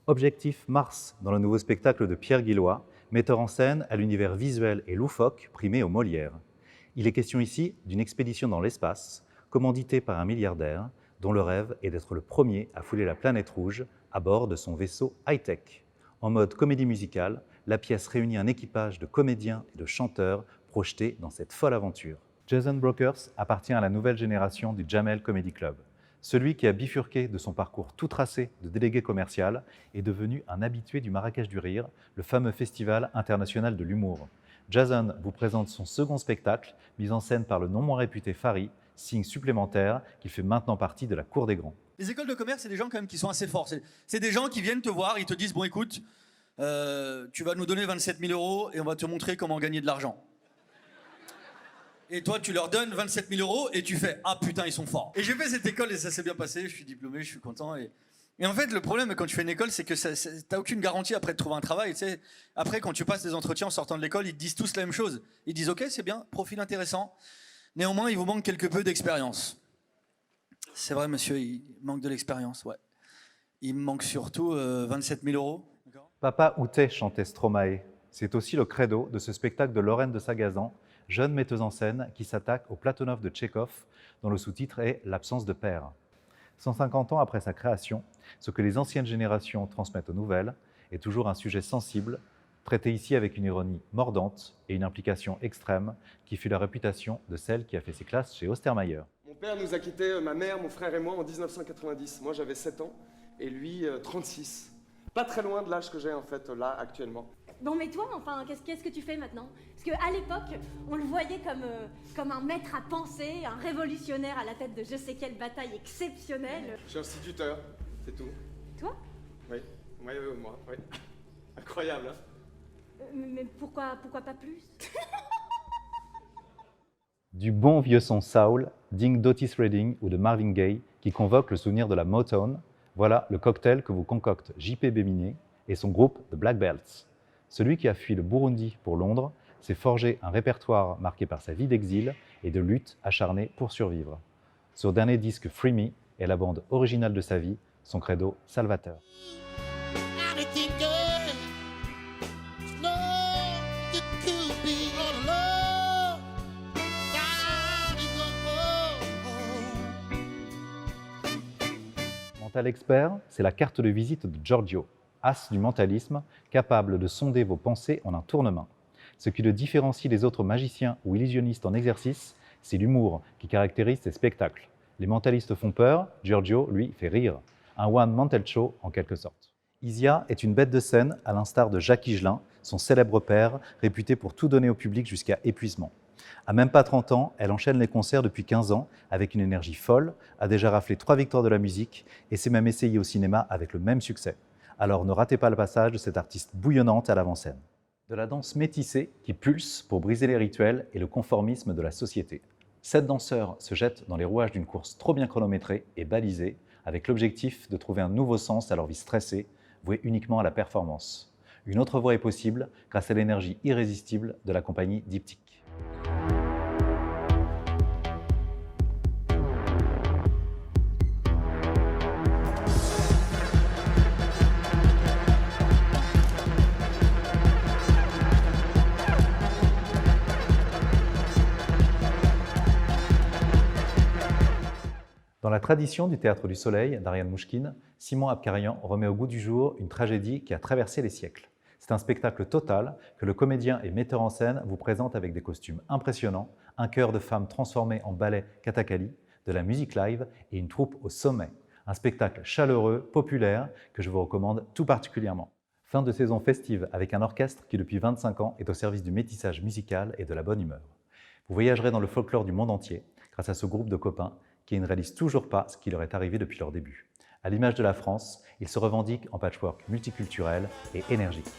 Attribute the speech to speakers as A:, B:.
A: Objectif Mars, dans le nouveau spectacle de Pierre Guillois, metteur en scène à l'univers visuel et loufoque primé aux Molières. Il est question ici d'une expédition dans l'espace, commanditée par un milliardaire, dont le rêve est d'être le premier à fouler la planète rouge à bord de son vaisseau high-tech. En mode comédie musicale, la pièce réunit un équipage de comédiens et de chanteurs projetés dans cette folle aventure. Jason Brokers appartient à la nouvelle génération du Jamel Comedy Club. Celui qui a bifurqué de son parcours tout tracé de délégué commercial est devenu un habitué du Marrakech du Rire, le fameux festival international de l'humour. Jason vous présente son second spectacle, mis en scène par le non moins réputé Fari, signe supplémentaire qu'il fait maintenant partie de la cour des grands.
B: Les écoles de commerce, c'est des gens quand même qui sont assez forts. C'est des gens qui viennent te voir, ils te disent « Bon, écoute, tu vas nous donner 27 000 € et on va te montrer comment gagner de l'argent. » Et toi, tu leur donnes 27 000 € et tu fais « Ah putain, ils sont forts !» Et j'ai fait cette école et ça s'est bien passé, je suis diplômé, je suis content. Et en fait, le problème quand tu fais une école, c'est que t'as aucune garantie après de trouver un travail. Tu sais. Après, quand tu passes des entretiens en sortant de l'école, ils te disent tous la même chose. Ils disent « Ok, c'est bien, profil intéressant. Néanmoins, il vous manque quelque peu d'expérience. » C'est vrai, monsieur, il manque de l'expérience, ouais. Il me manque surtout 27 000 €.
A: Papa Outé chantait Stromae. C'est aussi le credo de ce spectacle de Lorraine de Sagazan, jeune metteuse en scène qui s'attaque au Platonov de Tchekhov, dont le sous-titre est « L'absence de père ». 150 ans après sa création, ce que les anciennes générations transmettent aux nouvelles est toujours un sujet sensible, traité ici avec une ironie mordante et une implication extrême qui fut la réputation de celle qui a fait ses classes chez Ostermayer.
C: Mon père nous a quittés, ma mère, mon frère et moi, en 1990. Moi, j'avais 7 ans et lui, 36. Pas très loin de l'âge que j'ai, en fait, là, actuellement.
D: Bon, mais toi, enfin, qu'est-ce que tu fais maintenant? Parce qu'à l'époque, on le voyait comme un maître à penser, un révolutionnaire à la tête de je sais quelle bataille exceptionnelle.
C: Je suis instituteur, c'est tout.
D: Toi?
C: Oui, moi, oui. Incroyable, hein?
D: Mais pourquoi pas plus?
A: Du bon vieux son soul, digne d'Otis Redding ou de Marvin Gaye, qui convoque le souvenir de la Motown, voilà le cocktail que vous concocte J.P. Béminé et son groupe The Black Belts. Celui qui a fui le Burundi pour Londres s'est forgé un répertoire marqué par sa vie d'exil et de lutte acharnée pour survivre. Son dernier disque Free Me est la bande originale de sa vie, son credo salvateur. Mental Expert, c'est la carte de visite de Giorgio, as du mentalisme, capable de sonder vos pensées en un tournement. Ce qui le différencie des autres magiciens ou illusionnistes en exercice, c'est l'humour qui caractérise ses spectacles. Les mentalistes font peur, Giorgio, lui, fait rire. Un one mental show en quelque sorte. Isia est une bête de scène à l'instar de Jacques Higelin, son célèbre père, réputé pour tout donner au public jusqu'à épuisement. À même pas 30 ans, elle enchaîne les concerts depuis 15 ans avec une énergie folle, a déjà raflé 3 victoires de la musique et s'est même essayée au cinéma avec le même succès. Alors ne ratez pas le passage de cette artiste bouillonnante à l'avant-scène. De la danse métissée qui pulse pour briser les rituels et le conformisme de la société. 7 danseurs se jettent dans les rouages d'une course trop bien chronométrée et balisée avec l'objectif de trouver un nouveau sens à leur vie stressée, vouée uniquement à la performance. Une autre voie est possible grâce à l'énergie irrésistible de la compagnie Diptyque. Dans la tradition du Théâtre du Soleil d'Ariane Mouchkine, Simon Abkarian remet au goût du jour une tragédie qui a traversé les siècles. C'est un spectacle total que le comédien et metteur en scène vous présente avec des costumes impressionnants, un chœur de femmes transformé en ballet kathakali, de la musique live et une troupe au sommet. Un spectacle chaleureux, populaire, que je vous recommande tout particulièrement. Fin de saison festive avec un orchestre qui depuis 25 ans est au service du métissage musical et de la bonne humeur. Vous voyagerez dans le folklore du monde entier grâce à ce groupe de copains qui ne réalisent toujours pas ce qui leur est arrivé depuis leur début. À l'image de la France, ils se revendiquent en patchwork multiculturel et énergique.